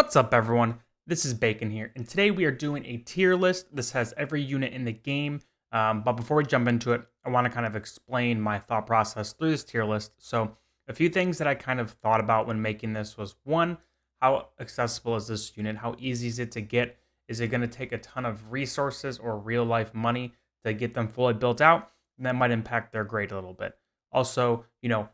What's up, everyone? This is Bacon here, and today we are doing a tier list. This has every unit in the game, but before we jump into it, I want to kind of explain my thought process through this tier list. So, a few things that I kind of thought about when making this was one, how accessible is this unit? How easy is it to get? Is it going to take a ton of resources or real life money to get them fully built out? And that might impact their grade a little bit. Also,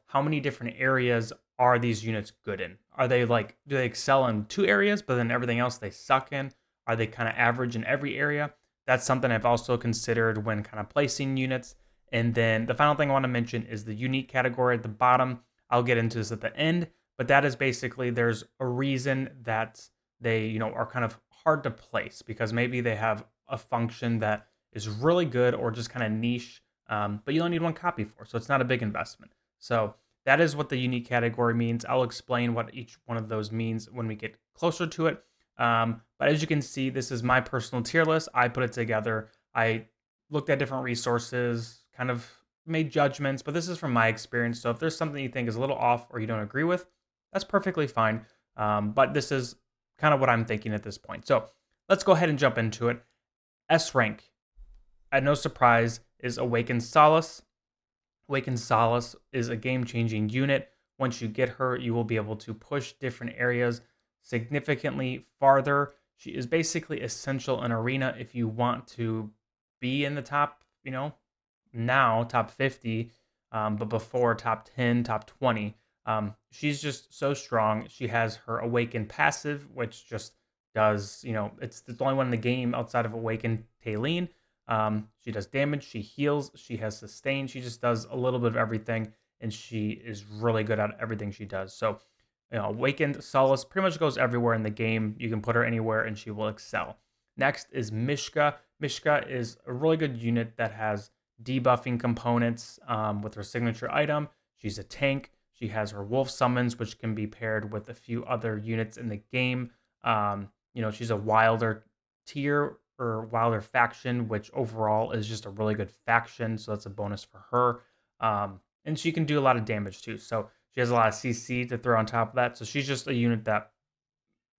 how many different areas are these units good in? Are they like, do they excel in two areas, but then everything else they suck in? Are they kind of average in every area? That's something I've also considered when kind of placing units. And then the final thing I want to mention is the unique category at the bottom. I'll get into this at the end, but that is basically there's a reason that they, are kind of hard to place because maybe they have a function that is really good or just kind of niche, but you only need one copy for, so it's not a big investment. So that is what the unique category means. I'll explain what each one of those means when we get closer to it. But as you can see, this is my personal tier list. I put it together. I looked at different resources, kind of made judgments, but this is from my experience. So if there's something you think is a little off or you don't agree with, that's perfectly fine. But this is kind of what I'm thinking at this point. So let's go ahead and jump into it. S rank, at no surprise, is Awakened Solace. Awakened Solace is a game-changing unit. Once you get her, you will be able to push different areas significantly farther. She is basically essential in Arena if you want to be in the top, now top 50, but before top 10, top 20. She's just so strong. She has her Awakened passive, which just does, it's the only one in the game outside of Awakened Taylene. She does damage, she heals, she has sustain, she just does a little bit of everything, and she is really good at everything she does. So, Awakened Solace pretty much goes everywhere in the game. You can put her anywhere and she will excel. Next is Mishka. Mishka is a really good unit that has debuffing components with her signature item. She's a tank. She has her wolf summons, which can be paired with a few other units in the game. She's a wilder tier or wilder faction, which overall is just a really good faction, so that's a bonus for her. And she can do a lot of damage too, so she has a lot of CC to throw on top of that. So she's just a unit that,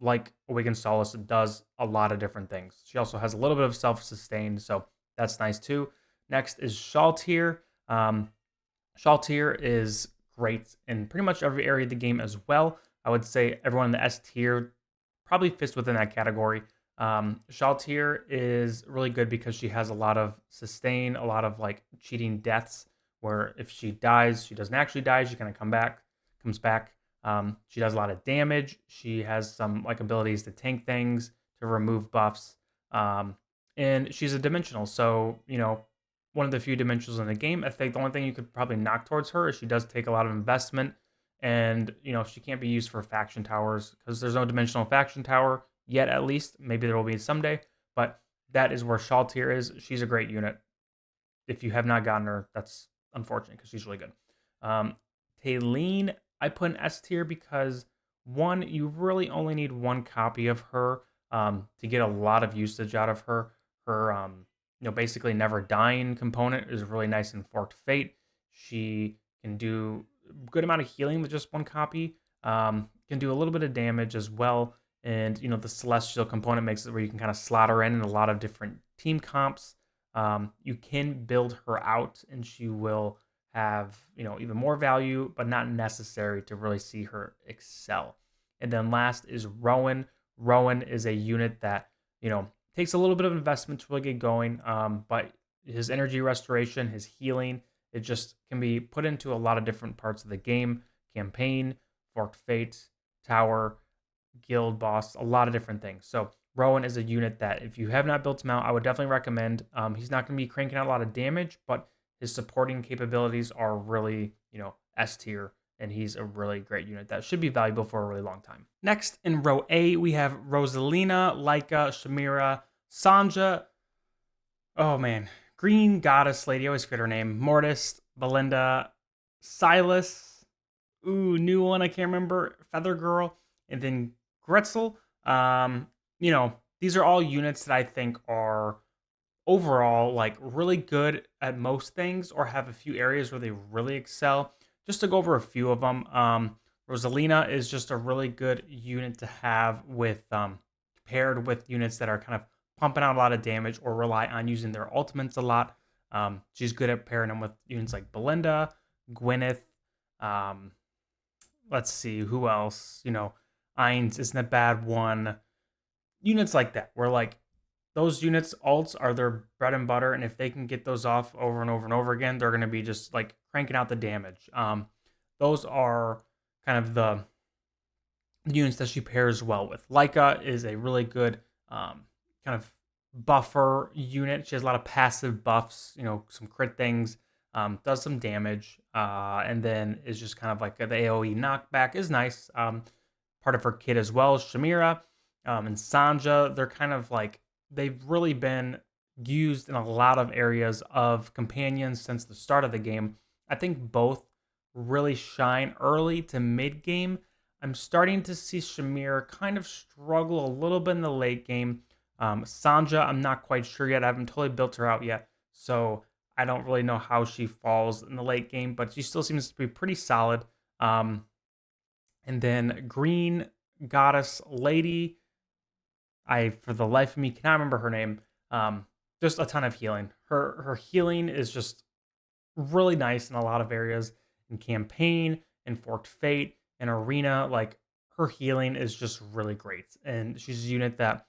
like Awakened Solace, does a lot of different things. She also has a little bit of self-sustain, so that's nice too. Next is Shaltir. Shaltir is great in pretty much every area of the game as well. I would say everyone in the S tier probably fits within that category. Shaltir is really good because she has a lot of sustain, a lot of like cheating deaths, where if she dies, she doesn't actually die, she kind of comes back. She does a lot of damage. She has some like abilities to tank things, to remove buffs. And she's a dimensional. So, one of the few dimensionals in the game. I think the only thing you could probably knock towards her is she does take a lot of investment. And, she can't be used for faction towers because there's no dimensional faction tower yet, at least. Maybe there will be someday. But that is where Shaltir is. She's a great unit. If you have not gotten her, that's unfortunate because she's really good. Taylene, I put in S tier because, one, you really only need one copy of her to get a lot of usage out of her. Her, basically never dying component is really nice in Forked Fate. She can do a good amount of healing with just one copy. Can do a little bit of damage as well. And, the Celestial component makes it where you can kind of slot her in a lot of different team comps. You can build her out and she will have, even more value, but not necessary to really see her excel. And then last is Rowan. Rowan is a unit that, takes a little bit of investment to really get going, but his energy restoration, his healing, it just can be put into a lot of different parts of the game. Campaign, Forked Fate, Tower, Guild Boss, a lot of different things. So Rowan is a unit that if you have not built him out, I would definitely recommend. He's not going to be cranking out a lot of damage, but his supporting capabilities are really, S tier, and he's a really great unit that should be valuable for a really long time. Next, in row A, we have Rosalina, Laika, Shamira, Sanja. Oh man, Green Goddess Lady, I always forget her name. Mortis, Belinda, Silas. Ooh, new one, I can't remember. Feather Girl, and then Gretzel. These are all units that I think are overall like really good at most things or have a few areas where they really excel. Just to go over a few of them, Rosalina is just a really good unit to have with paired with units that are kind of pumping out a lot of damage or rely on using their ultimates a lot. She's good at pairing them with units like Belinda, Gwyneth. Um, let's see who else. Ainz isn't a bad one. Units like that, where like those units alts are their bread and butter, and if they can get those off over and over and over again, they're going to be just like cranking out the damage. Those are kind of the units that she pairs well with. Leica is a really good kind of buffer unit. She has a lot of passive buffs, some crit things, does some damage, and then is just kind of like the AoE knockback is nice. Part of her kit as well. Shamira and Sanja, they're kind of like, they've really been used in a lot of areas of companions since the start of the game. I think both really shine early to mid game. I'm starting to see Shamir kind of struggle a little bit in the late game. Sanja, I'm not quite sure yet. I haven't totally built her out yet. So I don't really know how she falls in the late game, but she still seems to be pretty solid. And then Green Goddess Lady, I, for the life of me, cannot remember her name. Just a ton of healing. Her healing is just really nice in a lot of areas. In campaign, in Forked Fate, in Arena, like her healing is just really great. And she's a unit that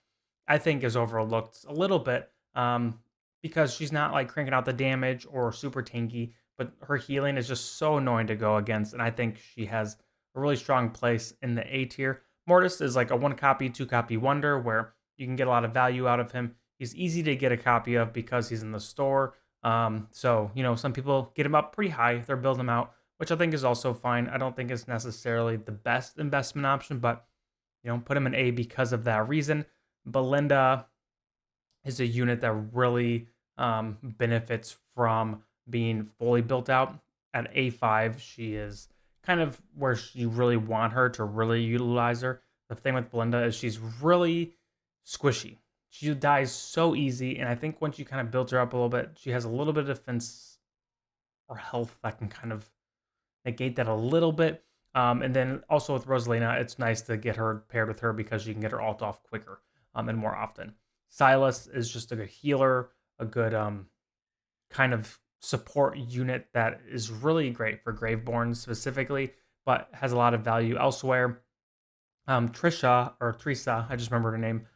I think is overlooked a little bit because she's not like cranking out the damage or super tanky, but her healing is just so annoying to go against. And I think she has a really strong place in the A tier. Mortis is like a 1-copy, 2-copy wonder where you can get a lot of value out of him. He's easy to get a copy of because he's in the store. So, some people get him up pretty high. They're building him out, which I think is also fine. I don't think it's necessarily the best investment option, but, put him in A because of that reason. Belinda is a unit that really benefits from being fully built out. At A5, she is kind of where you really want her to really utilize her. The thing with Belinda is she's really squishy. She dies so easy, and I think once you kind of build her up a little bit, she has a little bit of defense or health that can kind of negate that a little bit. And then also with Rosalina, it's nice to get her paired with her because you can get her ult off quicker and more often. Silas is just a good healer, a good kind of support unit that is really great for Graveborn specifically, but has a lot of value elsewhere. Teresa, I just remembered her name,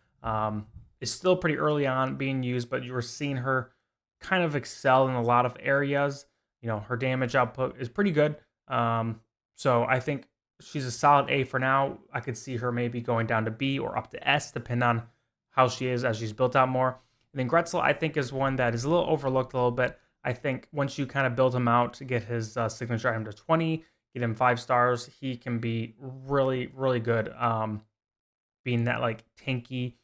is still pretty early on being used, but you were seeing her kind of excel in a lot of areas. Her damage output is pretty good. So I think she's a solid A for now. I could see her maybe going down to B or up to S, depending on how she is as she's built out more. And then Gretzel, I think, is one that is a little overlooked a little bit. I think once you kind of build him out to get his signature item to 20, get him 5 stars, he can be really, really good. Being that like tanky,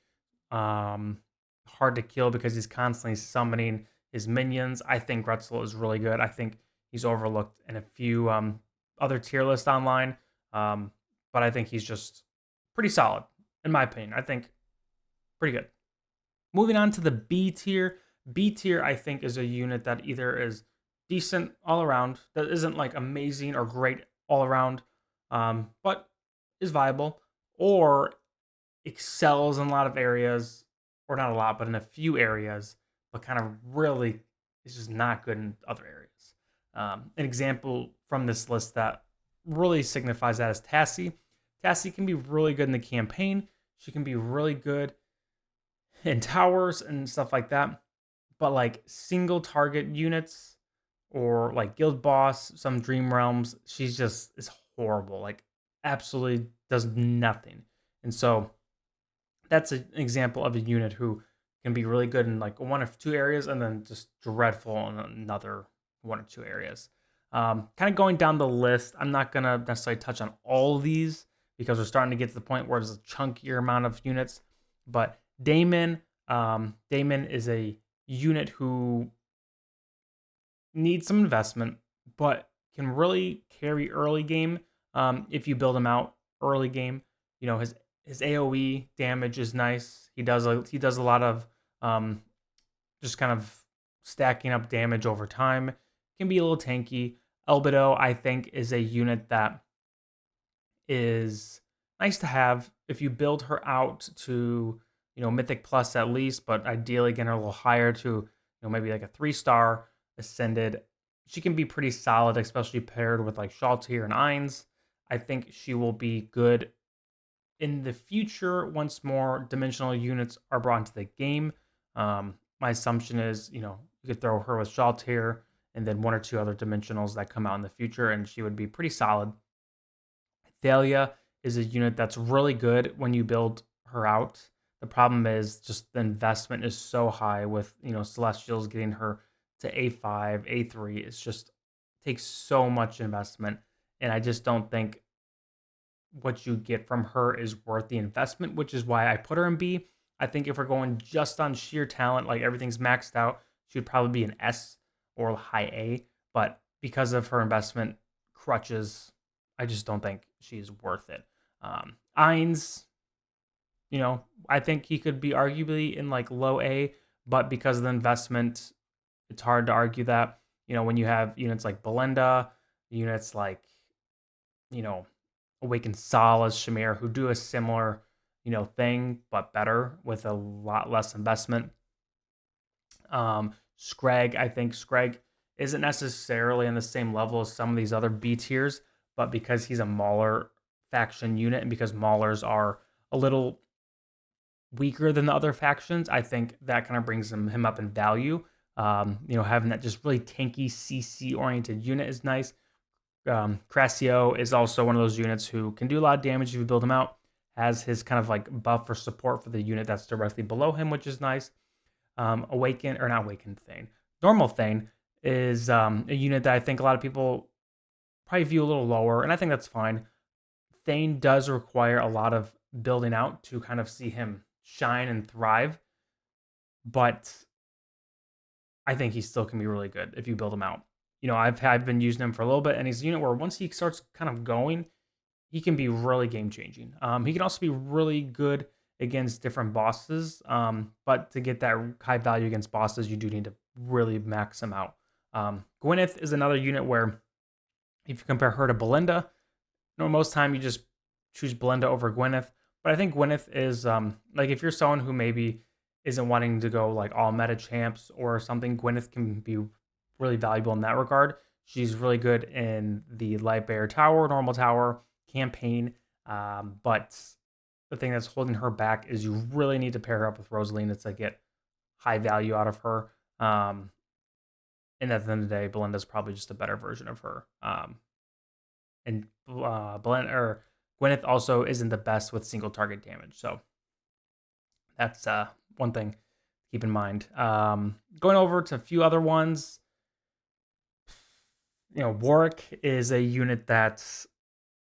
hard to kill because he's constantly summoning his minions. I think Gretzel is really good. I think he's overlooked in a few other tier lists online, but I think he's just pretty solid in my opinion. I think pretty good. Moving on to the B tier. B tier, I think, is a unit that either is decent all around, that isn't like amazing or great all around, but is viable, or excels in a lot of areas, or not a lot, but in a few areas, but kind of really is just not good in other areas. An example from this list that really signifies that is Tassie. Tassie can be really good in the campaign. She can be really good in towers and stuff like that. But like single target units or like guild boss, some dream realms, she's just is horrible. Like absolutely does nothing. And so that's an example of a unit who can be really good in like 1 or 2 areas and then just dreadful in another 1 or 2 areas. Kind of going down the list, I'm not going to necessarily touch on all of these because we're starting to get to the point where there's a chunkier amount of units. But Damon is a unit who needs some investment, but can really carry early game if you build him out early game. His AoE damage is nice. He does a lot of just kind of stacking up damage over time. Can be a little tanky. Albedo, I think, is a unit that is nice to have if you build her out to, Mythic Plus at least, but ideally getting her a little higher to, maybe like a 3-star Ascended. She can be pretty solid, especially paired with like Shaltir and Ainz. I think she will be good in the future once more dimensional units are brought into the game. My assumption is, you could throw her with Shaltir and then one or two other dimensionals that come out in the future, and she would be pretty solid. Thalia is a unit that's really good when you build her out. The problem is just the investment is so high with, Celestials getting her to A5, A3. It's just takes so much investment. And I just don't think what you get from her is worth the investment, which is why I put her in B. I think if we're going just on sheer talent, like everything's maxed out, she would probably be an S or high A. But because of her investment crutches, I just don't think she's worth it. Ainz, I think he could be arguably in like low A, but because of the investment, it's hard to argue that. When you have units like Belinda, units like, you know, Awakened Sol as Shamir, who do a similar, thing, but better with a lot less investment. Scrag, I think Scrag isn't necessarily in the same level as some of these other B tiers, but because he's a Mauler faction unit and because Maulers are a little weaker than the other factions, I think that kind of brings him up in value. Having that just really tanky CC oriented unit is nice. Crassio is also one of those units who can do a lot of damage if you build him out. Has his kind of like buff or support for the unit that's directly below him, which is nice. Awakened Thane. Normal Thane is a unit that I think a lot of people probably view a little lower, and I think that's fine. Thane does require a lot of building out to kind of see him shine and thrive, but I think he still can be really good if you build him out. I've been using him for a little bit, and he's a unit where once he starts kind of going, he can be really game changing. He can also be really good against different bosses, but to get that high value against bosses, you do need to really max him out. Gwyneth is another unit where if you compare her to Belinda, most time you just choose Belinda over Gwyneth. But I think Gwyneth is like if you're someone who maybe isn't wanting to go like all meta champs or something, Gwyneth can be really valuable in that regard. She's really good in the Light Bearer Tower, Normal Tower, Campaign. But the thing that's holding her back is you really need to pair her up with Rosalina to get high value out of her. And at the end of the day, Belinda's probably just a better version of her. And Gwyneth also isn't the best with single target damage. So that's one thing to keep in mind. Going over to a few other ones. Warwick is a unit that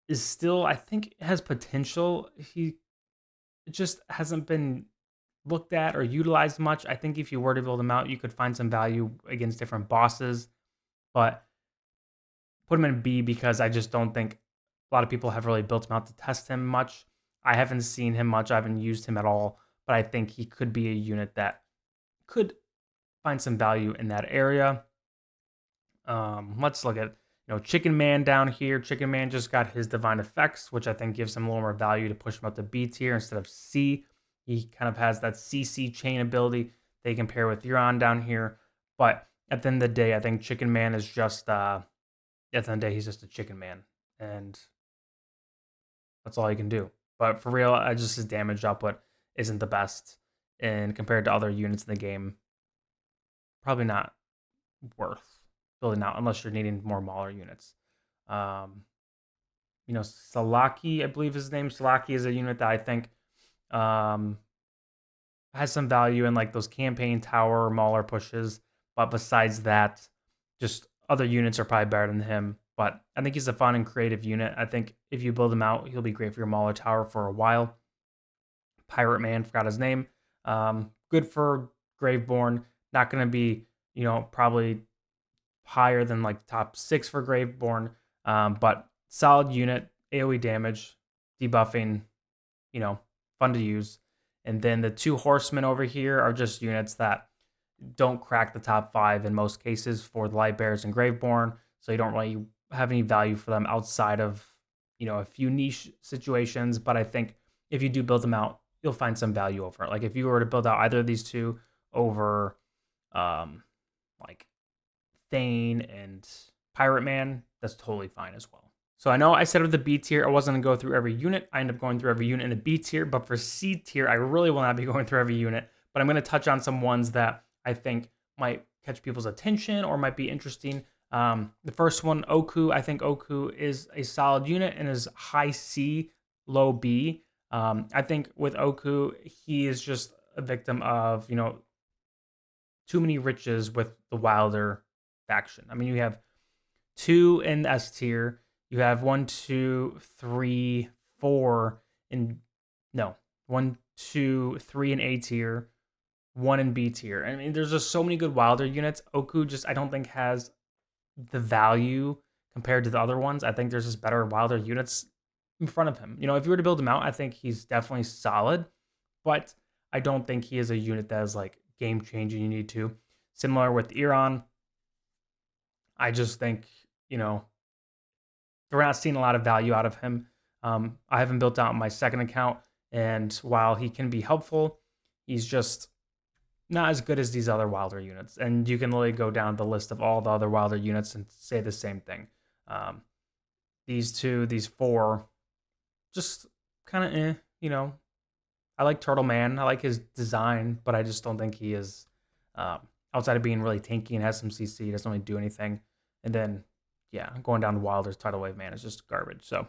is still, I think, has potential. He just hasn't been looked at or utilized much. I think if you were to build him out, you could find some value against different bosses, but put him in B because I just don't think a lot of people have really built him out to test him much. I haven't seen him much. I haven't used him at all, but I think he could be a unit that could find some value in that area. Let's look at Chicken Man down here. Chicken Man just got his Divine Effects, which I think gives him a little more value to push him up to B tier instead of C. He kind of has that CC chain ability they compare with Euron down here. But at the end of the day, I think Chicken Man is just at the end of the day, he's just a Chicken Man, and that's all he can do. But for real, just his damage output isn't the best, and compared to other units in the game, probably not worth building out unless you're needing more Mauler units. Salaki, I believe his name. Salaki is a unit that I think has some value in like those campaign tower Mauler pushes. But besides that, just other units are probably better than him. But I think he's a fun and creative unit. I think if you build him out, he'll be great for your Mauler tower for a while. Pirate Man, forgot his name. Good for Graveborn. Not going to be, probably higher than like top 6 for Graveborn. But solid unit, AoE damage, debuffing, fun to use. And then the 2 horsemen over here are just units that don't crack the top 5 in most cases for the Light Bearers and Graveborn. So you don't really have any value for them outside of a few niche situations, but I think if you do build them out, you'll find some value over it. Like if you were to build out either of these two over um like Thane and Pirate Man, that's totally fine as well. So I know I said with the B tier, I wasn't gonna go through every unit. I end up going through every unit in the B tier, but for C tier, I really will not be going through every unit. But I'm gonna touch on some ones that I think might catch people's attention or might be interesting. The first one, Oku. I think Oku is a solid unit and is high C, low B. I think with Oku, he is just a victim of too many riches with the Wilder faction. I mean, you have 2 in S tier. You have 1, 2, 3, 4 in no 1, 2, 3 in A tier, 1 in B tier. I mean, there's just so many good Wilder units. Oku just I don't think has the value compared to the other ones. I think there's just better Wilder units in front of him. If you were to build him out, I think he's definitely solid, but I don't think he is a unit that is like game changing. You need to. Similar with Iran, I just think, we're not seeing a lot of value out of him. I haven't built out my second account, and while he can be helpful, he's just not as good as these other Wilder units. And you can literally go down the list of all the other Wilder units and say the same thing. These 2, these 4, just kind of I like Turtle Man. I like his design, but I just don't think he is, outside of being really tanky and has some CC, he doesn't really do anything. And then, yeah, going down to Wilder's Tidal Wave Man is just garbage. So,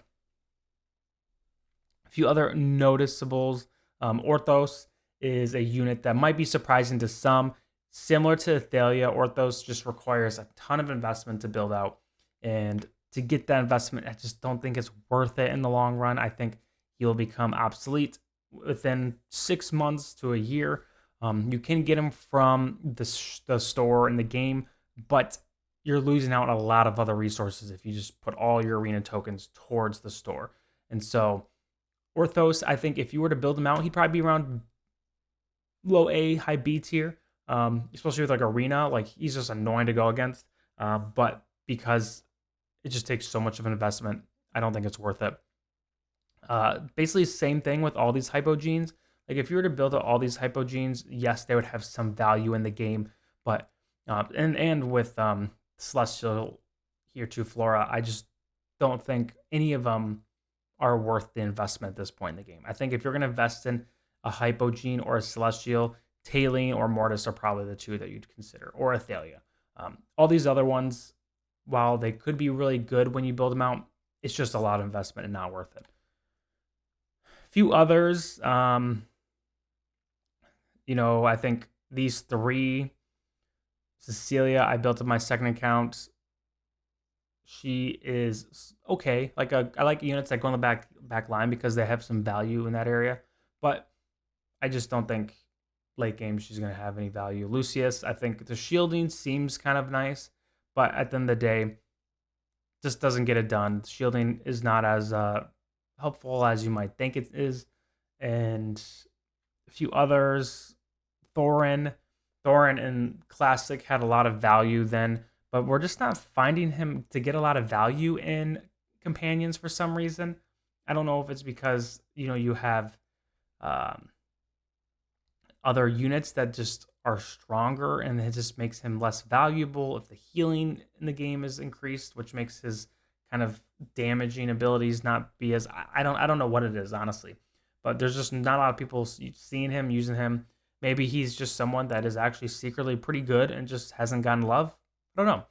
a few other noticeables. Orthos is a unit that might be surprising to some. Similar to Thalia, Orthos just requires a ton of investment to build out. And to get that investment, I just don't think it's worth it in the long run. I think he'll become obsolete within 6 months to a year. You can get him from the store in the game, but you're losing out on a lot of other resources if you just put all your arena tokens towards the store. And so Orthos, I think if you were to build him out, he'd probably be around low A, high B tier, especially with like arena. Like he's just annoying to go against. But because it just takes so much of an investment, I don't think it's worth it. Basically, same thing with all these hypogenes. Like if you were to build out all these hypogenes, yes, they would have some value in the game, but and with Celestial here to Flora, I just don't think any of them are worth the investment at this point in the game. I think if you're going to invest in a Hypogene or a Celestial, Tailene or Mortis are probably the 2 that you'd consider, or a Thalia. All these other ones, while they could be really good when you build them out, it's just a lot of investment and not worth it. A few others, I think these 3, Cecilia, I built up my second account. She is okay. I like units that go on the back line because they have some value in that area. But I just don't think late game she's going to have any value. Lucius, I think the shielding seems kind of nice, but at the end of the day, just doesn't get it done. Shielding is not as helpful as you might think it is. And a few others, Thorin in Classic had a lot of value then, but we're just not finding him to get a lot of value in Companions for some reason. I don't know if it's because, you have other units that just are stronger and it just makes him less valuable. If the healing in the game is increased, which makes his kind of damaging abilities not be as, I don't know what it is, honestly, but there's just not a lot of people seeing him, using him. Maybe he's just someone that is actually secretly pretty good and just hasn't gotten love. I don't know.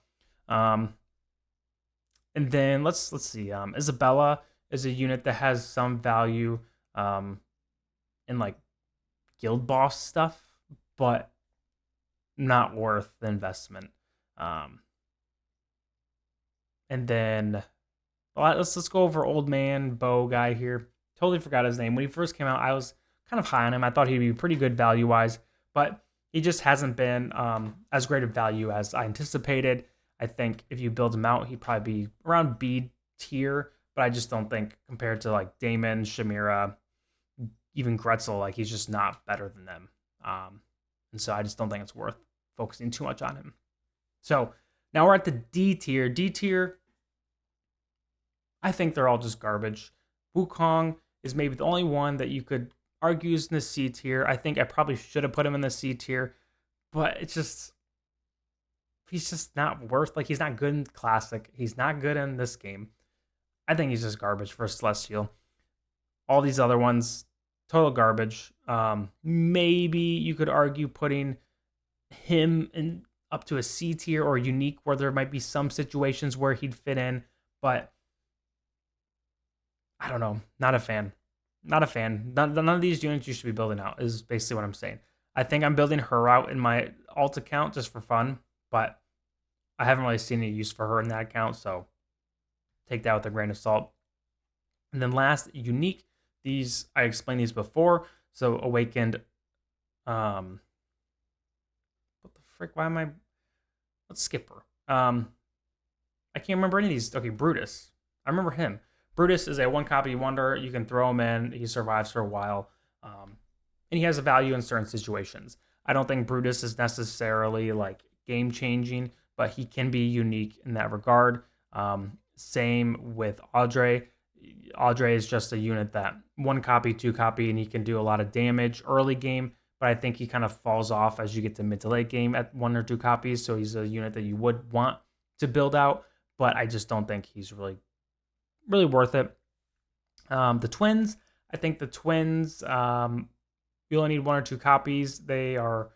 And then let's see. Isabella is a unit that has some value in like guild boss stuff, but not worth the investment. And then let's go over old man bow guy here. Totally forgot his name. When he first came out, I was kind of high on him. I thought he'd be pretty good value wise, but he just hasn't been as great of value as I anticipated. I think if you build him out, he'd probably be around B tier, but I just don't think compared to like Damon, Shamira, even Gretzel, like he's just not better than them. And so I just don't think it's worth focusing too much on him. So now we're at the D tier. D tier, I think they're all just garbage. Wukong is maybe the only one that you could argue is in the C tier. I think I probably should have put him in the C tier, but it's just he's just not worth, like, he's not good in Classic. He's not good in this game. I think he's just garbage for Celestial. All these other ones, total garbage. Maybe you could argue putting him in up to a C tier or unique, where there might be some situations where he'd fit in, but I don't know. Not a fan. Not a fan. None of these units you should be building out is basically what I'm saying. I think I'm building her out in my alt account just for fun, but I haven't really seen any use for her in that account, so take that with a grain of salt. And then last, unique. These, I explained these before. So Awakened, what the frick? Why am I? Let's skip her. I can't remember any of these. Okay, Brutus. I remember him. Brutus is a one copy wonder. You can throw him in. He survives for a while, and he has a value in certain situations. I don't think Brutus is necessarily like game changing, but he can be unique in that regard. Same with Audrey. Audrey is just a unit that one copy, two copy, and he can do a lot of damage early game, but I think he kind of falls off as you get to mid to late game at one or two copies. So he's a unit that you would want to build out, but I just don't think he's really worth it. The twins, I think the twins, you only need one or two copies. They are,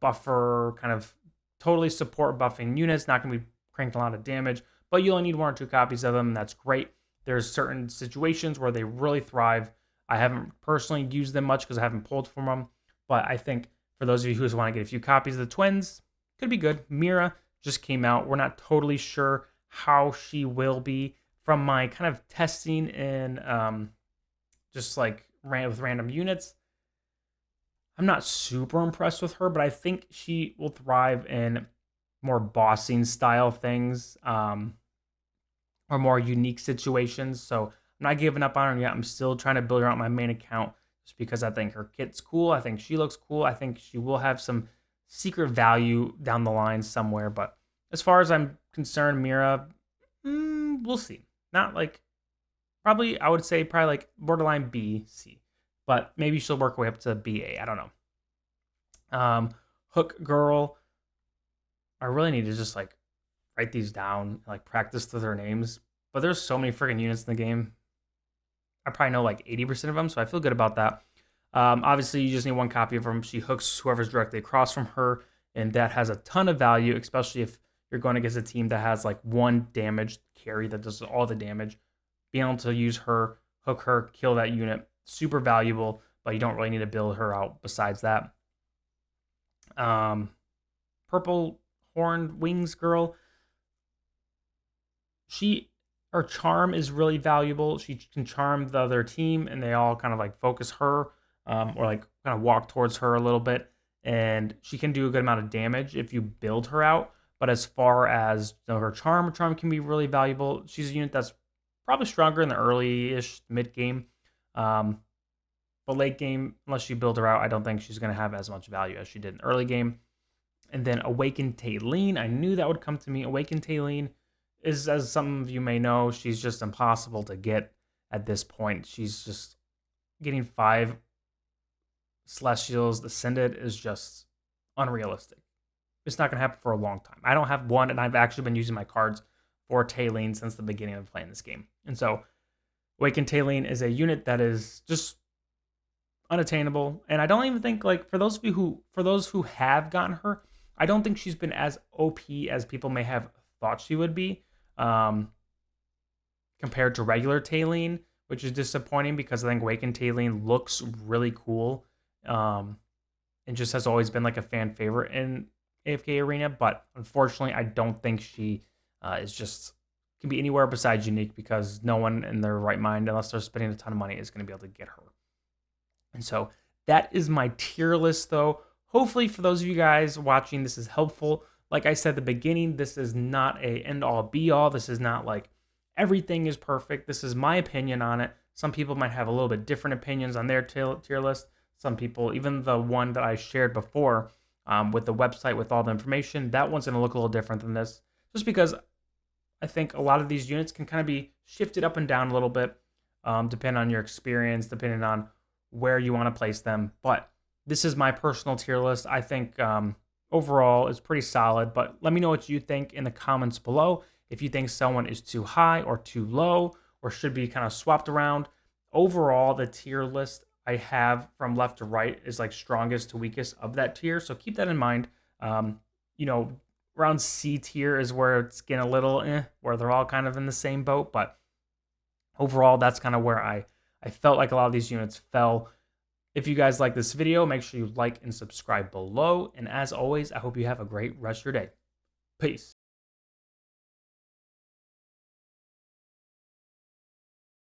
buffer, kind of totally support buffing units, not going to be cranking a lot of damage, but you only need one or two copies of them. And that's great. There's certain situations where they really thrive. I haven't personally used them much because I haven't pulled from them, but I think for those of you who just want to get a few copies of the twins, could be good. Mira just came out. We're not totally sure how she will be. From my kind of testing and just like with random units, I'm not super impressed with her, but I think she will thrive in more bossing style things, or more unique situations. So I'm not giving up on her yet. I'm still trying to build her out my main account just because I think her kit's cool. I think she looks cool. I think she will have some secret value down the line somewhere. But as far as I'm concerned, Mira, we'll see. Not like, probably, I would say probably like borderline B, C. But maybe she'll work her way up to BA. I don't know. Hook Girl, I really need to just like write these down, like practice through their names. But there's so many freaking units in the game. I probably know like 80% of them, so I feel good about that. Obviously, you just need one copy of them. She hooks whoever's directly across from her, and that has a ton of value, especially if you're going against a team that has like one damage carry that does all the damage. Being able to use her, hook her, kill that unit, super valuable, but you don't really need to build her out besides that. Purple Horned Wings Girl, her charm is really valuable. She can charm the other team, and they all kind of like focus her, or like kind of walk towards her a little bit, and she can do a good amount of damage if you build her out. But as far as her charm can be really valuable. She's a unit that's probably stronger in the early-ish mid game, but late game, unless you build her out, I don't think she's going to have as much value as she did in early game. And then Awakened Taylene, I knew that would come to me. Awakened Taylene is, as some of you may know, she's just impossible to get at this point. She's just getting 5 Celestials Ascended is just unrealistic. It's not going to happen for a long time. I don't have one, and I've actually been using my cards for Taylene since the beginning of playing this game. And so Awakened Taylene is a unit that is just unattainable. And I don't even think, like, for those who have gotten her, I don't think she's been as OP as people may have thought she would be, compared to regular Taylene, which is disappointing because I think Awakened Taylene looks really cool, and just has always been like a fan favorite in AFK Arena. But unfortunately, I don't think she can be anywhere besides unique, because no one in their right mind, unless they're spending a ton of money, is going to be able to get her. And so that is my tier list, though. Hopefully for those of you guys watching, this is helpful. Like I said at the beginning, this is not a end-all be-all. This is not like everything is perfect. This is my opinion on it. Some people might have a little bit different opinions on their tier list. Some people, even the one that I shared before with the website with all the information, that one's going to look a little different than this, just because I think a lot of these units can kind of be shifted up and down a little bit, depending on your experience, depending on where you want to place them. But this is my personal tier list. I think overall it's pretty solid, but let me know what you think in the comments below. If you think someone is too high or too low or should be kind of swapped around. Overall, the tier list I have from left to right is like strongest to weakest of that tier. So keep that in mind. Um, you know, around C tier is where it's getting a little where they're all kind of in the same boat. But overall, that's kind of where I felt like a lot of these units fell. If you guys like this video, make sure you like and subscribe below. And as always, I hope you have a great rest of your day. Peace.